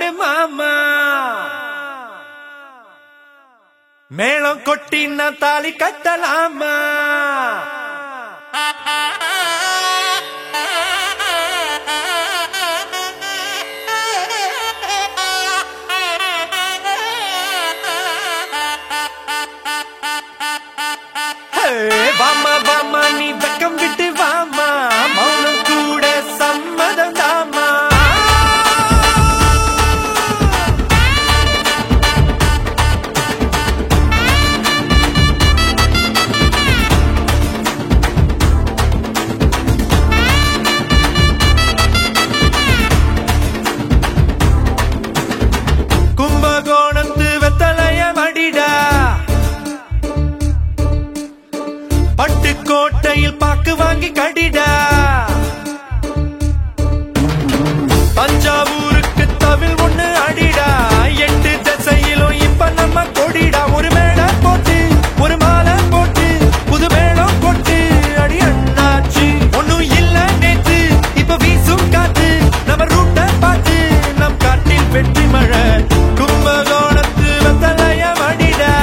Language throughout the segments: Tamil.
கொடு மாமா மேளம் கொட்டினா தாலி கட்டலாமா வாமா வாமா நீ வெக்கம் விட்டு வாமா மௌனம் கூட சம்மதம் தாமா கும்பகோணத்து வெத்தலைய மடிடா பட்டுக்கோட்டையில் பாக்கு வாங்கி கடிடா தஞ்சாவூருக்கு தவில் ஒண்ணு அடிடா 8 திசையிலும் இப்ப நம்ம கொடிடா ஒரு மேடை போட்டு ஒரு மாலை போட்டு புது மேளம் கொட்டு அடி அண்ணாச்சி ஒண்ணும் இல்ல நேத்து இப்ப வீசும் காத்து நம்ம ரூட்ட பார்த்து நம் காட்டில் வெற்றி மழை கும்பகோணத்து வெத்தலைய மடிடா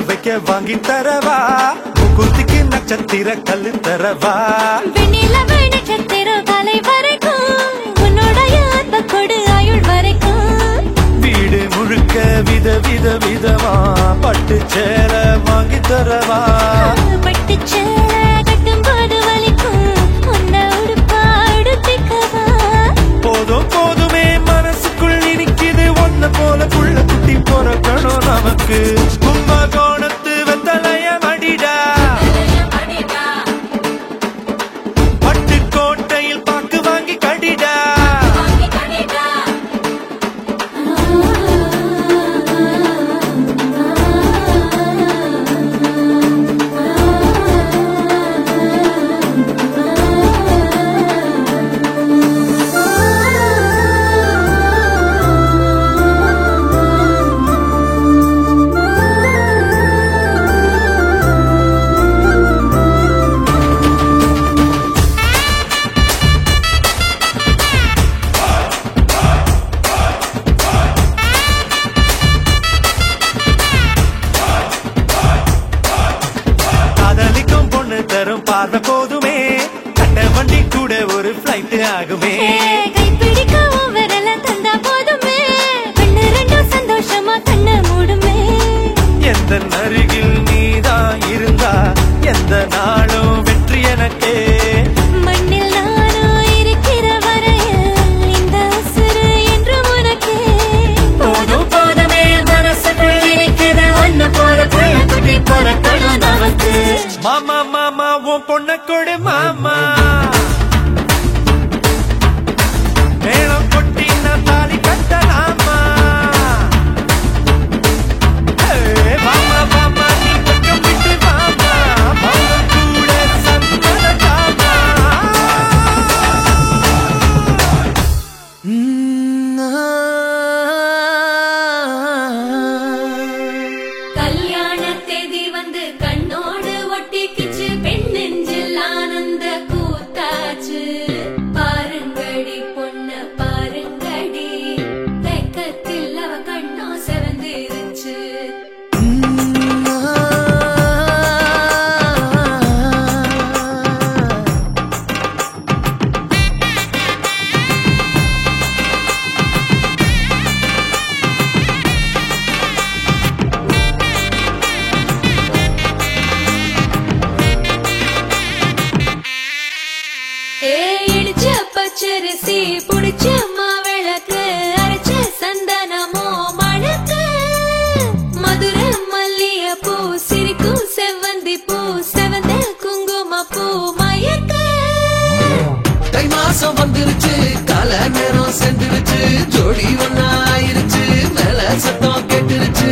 வைக்க வாங்கி தரவா குத்திக்கு நட்சத்திர கல்லு தரவா வெண்ணிலவு நட்சத்திர காலை வரைக்கும் உன்னுடைய அன்ப கொடு ஆயுள் வரைக்கும் வீடு முழுக்க வித வித விதமா பட்டு சேல வாங்கி தரவா பட்டு சேல கட்டும் போது வலிக்கும் உன்னை உடுப்பா உடுத்திக்கவா போதும் போதுமே மனசுக்குள் நினைக்குது ஒன்ன போல புள்ள குட்டி பொறக்கணும் நமக்கு கும்பகோணத்து வெத்தலைய மடிடா பட்டுக்கோட்டையில் பாக்கு வாங்கி கடிடா தரும் பார்வை போதுமே கட்ட வண்டி கூட ஒரு பிளைட் ஆகுமே கைப்பிடிக்க விரல தந்தா போதுமே கண்ணு ரெண்டும் சந்தோஷமா கண்ண மூடுமே எந்த அருகில் நீதான் இருந்தா எந்த நாளும் வெற்றி எனக்கே மண்ணில் நானும் இருக்கிற வரையில் இந்த உசுறு என்று உனக்கே போதும் போதுமே மனசுக்குள் இருக்கிற ஒன்னு போல புள்ள குட்டி பொறக்கணும் நமக்கு மாமா மாமா உன் பொண்ண கொடு மாமா மேளம் கொட்டினா தாலி கட்டலாமா மாமா மாமா நீ பக்கம் விட்டு மாமா மௌனம் கூட சம்மதம் கல்யாண தேதி வந்து கண்ணோடு ஒட்டிக்கிச்சு பெண் நெஞ்சில் ஜோடி ஒன்னாயிருச்சு மேல சத்தம் கேட்டுருச்சு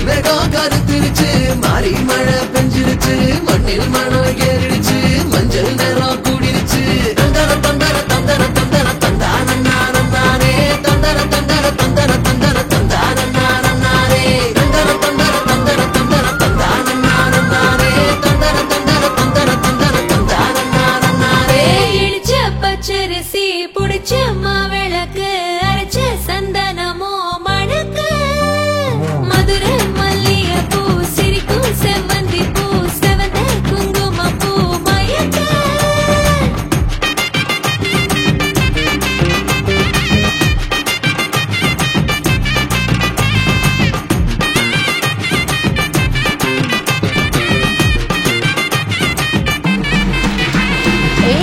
மேகம் கருத்துருச்சு மாறி மழை பெஞ்சிருச்சு மண்ணில் மணம் ஏறிடுச்சு மஞ்சள் நேரம் கூடிருச்சு தந்தர தந்தர தந்தர தந்தர தந்தானே தந்தர தந்தர தந்தர தந்தர தந்தானே தந்தர தந்தர தந்தர தந்தர தந்தானே தந்தர தந்தர தந்தர தந்தர தந்தானே இடிச்ச பச்சரிசி புடிச்ச மாவிளக்கு அரைச்ச சந்தனமோ மணக்கு மதுரை மல்லிகை பூ சிரிக்கும் செவ்வந்தி பூ செவந்த குங்கும பூ மயக்க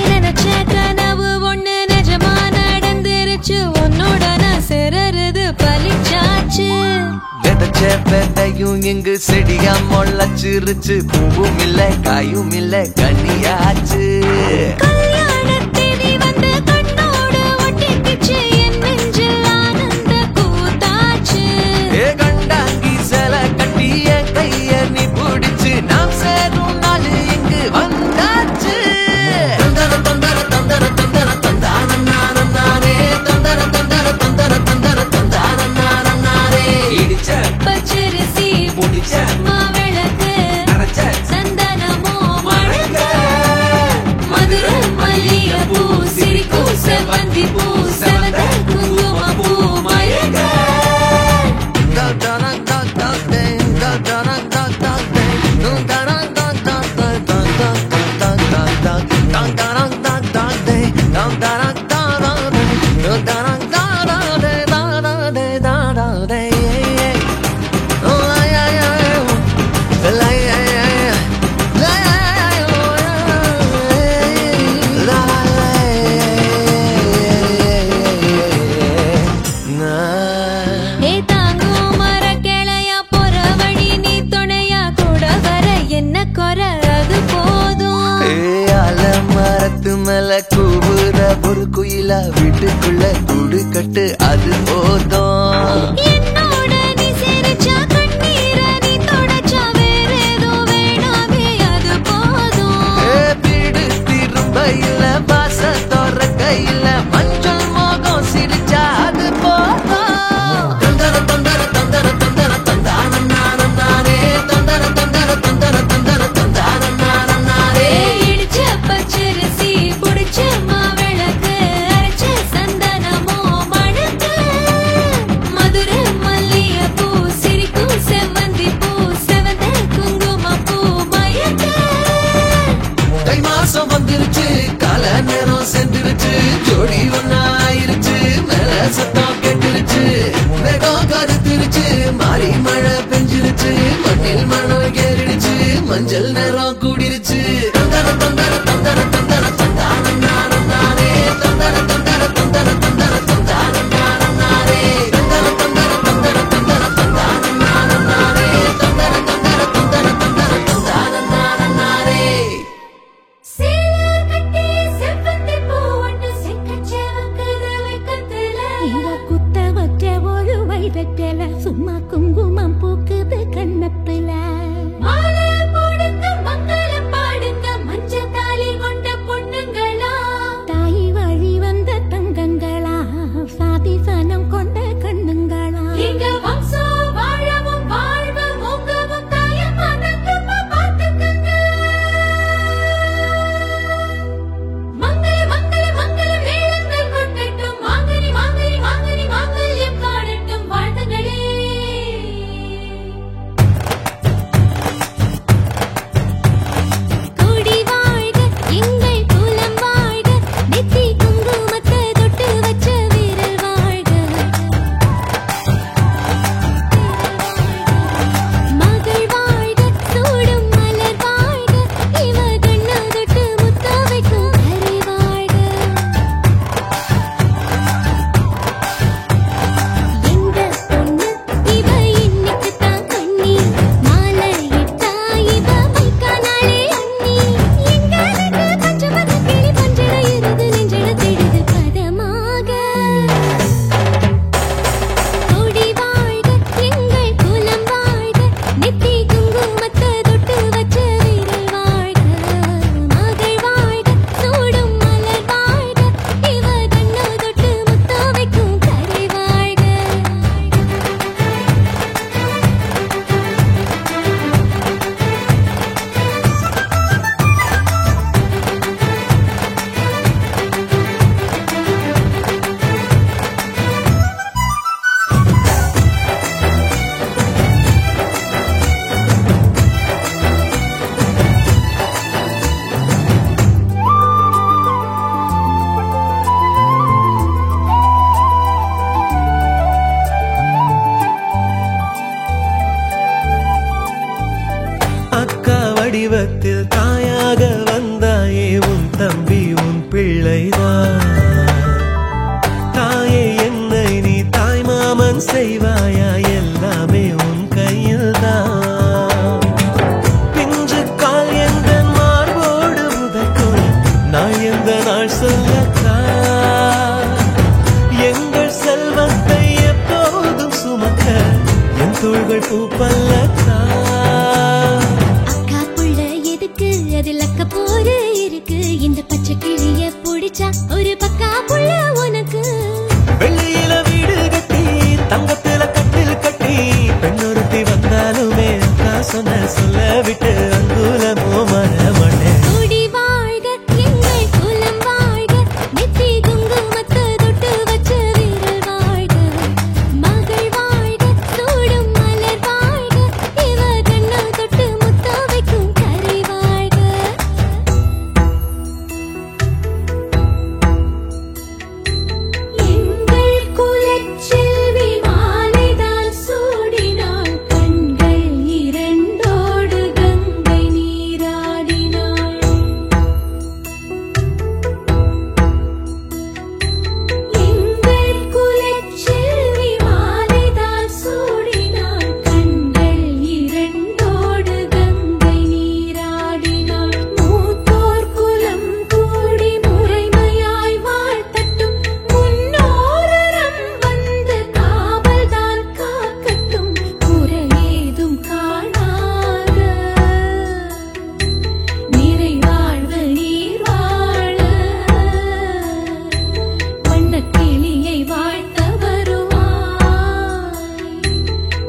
நினைச்ச கனவு ஒண்ணு நிஜமா நடந்துருச்சு உன்னோட நான் சிறருது பலிச்சாச்சு விதைச்ச விதையும் இங்கு செடியா முளைச்சிருச்சு பூவும் இல்ல காயும் இல்ல கனியாச்சு கல்யாணத்தேதி வந்து கண்ணோடு ஒட்டிக்கிச்சு என் நெஞ்சில் ஆனந்த கூத்தாச்சு ஏ கண்டாங்கி சில கட்டி என் கைய நீ பிடிச்சு நாம் சேரும் நாள் இங்கு வந்தாச்சு தந்தர தந்தர தந்தர தந்தர தந்தானே தந்தர தந்தர தந்தர தந்தர தந்தானே இடிச்ச பச்சரிசி முடிச்ச மாவிளக்கு அரைச்ச சந்தனமோ மணக்க மதுரை மல்லிகை பூ சிரிக்கும் செவ்வந்தி பூ செவந்த குங்கும பூ மயக்க ஏ தாங்கும் மர கிளையா போற வழி நீ துணையா கூட வர என்ன குறை அது போதும் மரத்து மேல கூவுற ஒரு குயிலா வீட்டுக்குள்ள கூடு கட்டு அது போதும் என்னோட நீ சிரிச்சா கண்ணீர நீ தொடச்சா வேற ஏதோ வேணாமே அது போதும் வீடு திரும்ப இல்ல பாச தோற கையில மஞ்சள் மோகம் சிரிச்சா அது போதும் தந்தர தந்தர தந்தர தந்தர தந்தானே தந்தர தந்தர தந்தர தந்தர தந்தானே இடிச்ச பச்சரிசி புடிச்ச மாவிளக்கு அரைச்ச சந்தனமோ மணக்க மதுரை மல்லிகை பூ சிரிக்கும் செவ்வந்தி பூ செவந்த குங்கும பூ மயக்க தை மாசம் வந்துருச்சு கால நேரம் சென்றுருச்சு ஜோடி ஒன்னாயிருச்சு மேல சத்தம் கேட்டுருச்சு மேகம் கருத்துருச்சு மாறி மழை பெஞ்சிருச்சு மண்ணில் மணம் ஏறிடுச்சு மஞ்சள் நேரம் கூடிருச்சு தந்தர தந்தர தந்தர தந்தர தந்தானே தந்தர தந்தர தந்தர தந்தர தந்தானே தந்தர தந்தர தந்தர தந்தர தந்தானே தந்தர தந்தர தந்தர தந்தர தந்தானே சேல கட்டி செவ்வந்தி பூ ஒன்று செக்கச்சேவக்குது வெக்கத்துல இவ குத்த வச்ச ஒரு வைரக்கல சும்மா குங்குமம் பூக்குது கண்ணத்துல மாலை போடுங்க மங்களம் பாடுங்க தெய்வத்தில் தாயாக வந்தாயே உன் தம்பி உன் பிள்ளைதான் தாயே என்னை நீ தாய் மாமன் செய்வாயா எல்லாமே உன் கையில்தான் பிஞ்சு கால் எந்த மார்போடு உதைக்கும் நாள் எந்த நாள் சொல்லக்கா எங்கள் செல்வத்தை எப்போதும் சுமக்க என் தோள்கள் பூப்பல்லக்கா அக்கா புள்ள எதுக்கு அதில் அக்க போரு இருக்கு இந்த பச்சை கிளிய பிடிச்சா ஒரு பக்கா புள்ள உனக்கு வெள்ளியில வீடு கட்டி தங்கத்தில கட்டில் கட்டி பெண்ணொருத்தி வந்தாலுமே அக்கா சொன்ன சொல்ல விட்டு அங்குலமோ மரமணே கூடி வாழ்க எங்கள் குலம் வாழ்க நெத்தி குங்குமத்தை தொட்டு வச்ச வீரல் வாழ்க மகள் வாழ்க சூடும் மலர் வாழ்க இவ கண்ணா தொட்டு முத்த வைக்கும் கரை வாழ்க எங்கள் குலச்செல்வி மாலைதான் சூடினாள் கண்கள் இரண்டோடு கங்கை நீராடினாள் எங்கள் குலச்செல்வி மாலைதான் சூடினாள் கண்கள் இரண்டோடு கங்கை நீராடினாள் மூத்தோர் குலம் கூடி முறைமையாய் வாழ்த்தட்டும் முன்னோரம் வந்து காவல்தான் காக்கட்டும் குறையேதும் காணாத நிறைவாழ்வு நீர் வாழ வண்ணக்கிளியை வாழ்த்த வருவாய்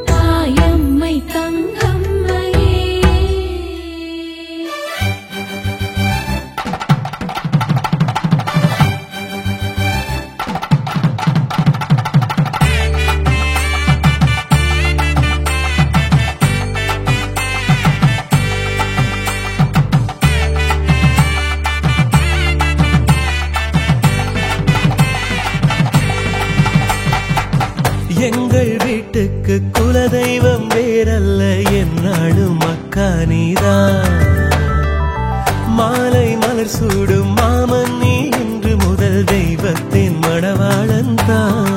தாயம்மை தங்கம்மையே எங்கள் வீட்டுக்கு குலதெய்வம் வேறல்ல என்னாலும் அக்கா நீதான் மாலை மலர் சூடும் மாமன் நீ இன்று முதல் தெய்வத்தின் மணவாளன் தான்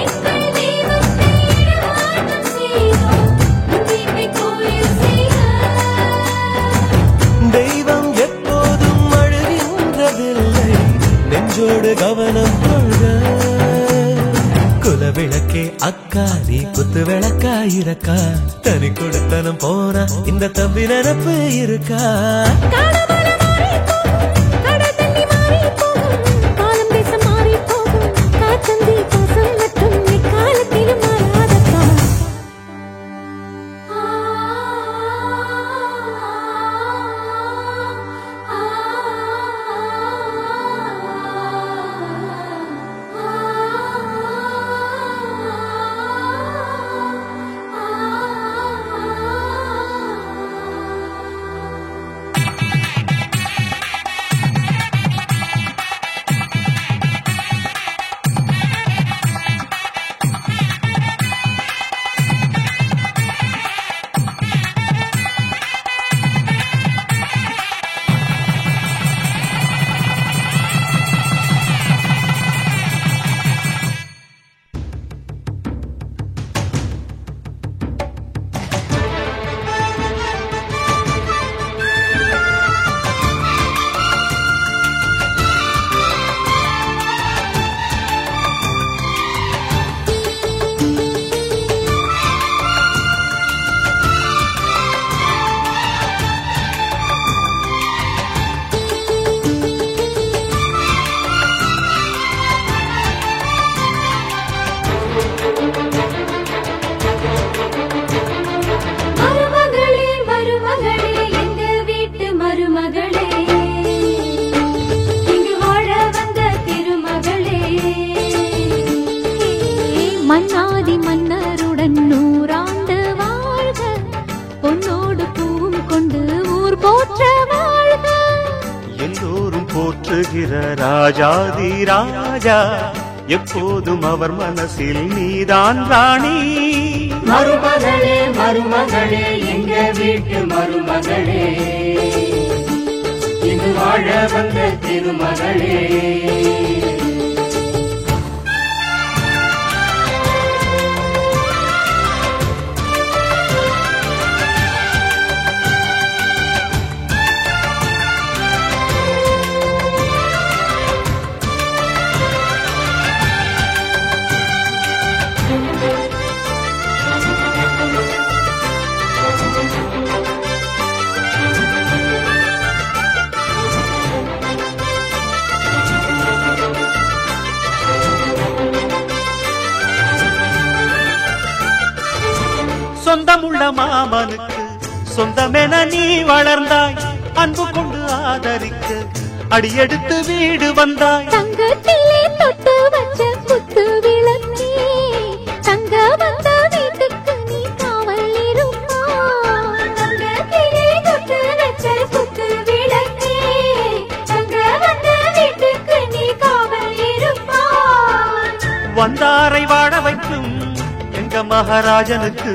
எங்கள் தெய்வத்தை இடமாற்றம் செய்தோம் வீட்டை கோயில் செய்க தெய்வம் எப்போதும் அழுகின்றதில்லை நெஞ்சோடு கவனம் கொள்க குலவிளக்கே அக்கா நீ குத்து விளக்கா இருக்கா தனி கொடுத்தனம் போனா இந்த தம்பி நினப்பு இருக்கா காலமர மாறி போகும் கடல் தண்ணி மாறி போகும் காலம் தேசம் மாறி போகும் காற்றந்தி பாசம் மட்டும் எக்காலத்திலும் மாறாதக்கா மன்னாதி மன்னருடன் 100 ஆண்டு வாழ்க பொன்னோடு பூவும் கொண்டு ஊர் போற்ற வாழ்க எல்லோரும் போற்றுகிற ராஜாதி ராஜா எப்போதும் அவர் மனசில் நீதான் ராணி மருமகளே மருமகளே எங்க எங்க வீட்டு மருமகளே, இங்கு வாழ வந்த திருமகளே. சொந்தமுள்ள மாமனுக்கு சொந்தமென நீ வளர்ந்தாய், அன்பு கொண்டு ஆதரிக்க அடியெடுத்து வீடு வந்தாய். தங்கத்திலே தொட்டு வச்ச குத்து விளக்கே, தங்க வந்த வீட்டுக்கு நீ காவல் இருப்பாய். தங்கத்திலே தொட்டு வச்ச குத்து விளக்கே, தங்க வந்த வீட்டுக்கு நீ காவல் இருப்பாய். வந்தாரை வாழ வைக்கும் எங்க மகாராஜனுக்கு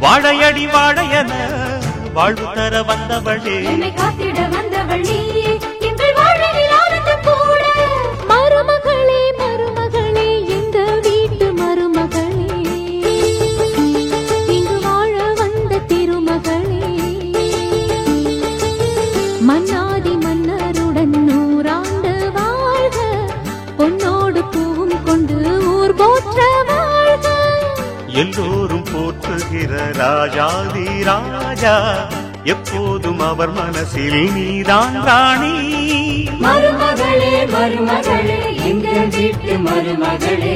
வாழையடி வாழையன வாழ்வு தர வந்தவளே. என்னை காத்திட வந்தவள் நீயே, எங்கள் வாழ்வில் ஆனந்தம் கூட. மருமகளே மருமகளே எங்க வீட்டு மருமகளே, இங்கு வாழ வந்த திருமகளே. மன்னாதி மன்னருடன் 100 ஆண்டு வாழ்க, பொன்னோடு பூவும் கொண்டு ஊர் போற்ற வாழ்க. எல்லோரும் போற்றுகிற ராஜாதி ராஜா, எப்போதும் அவர் மனசில் நீதான் ராணி. மருமகளே மருமகளே எங்க வீட்டு மருமகளே,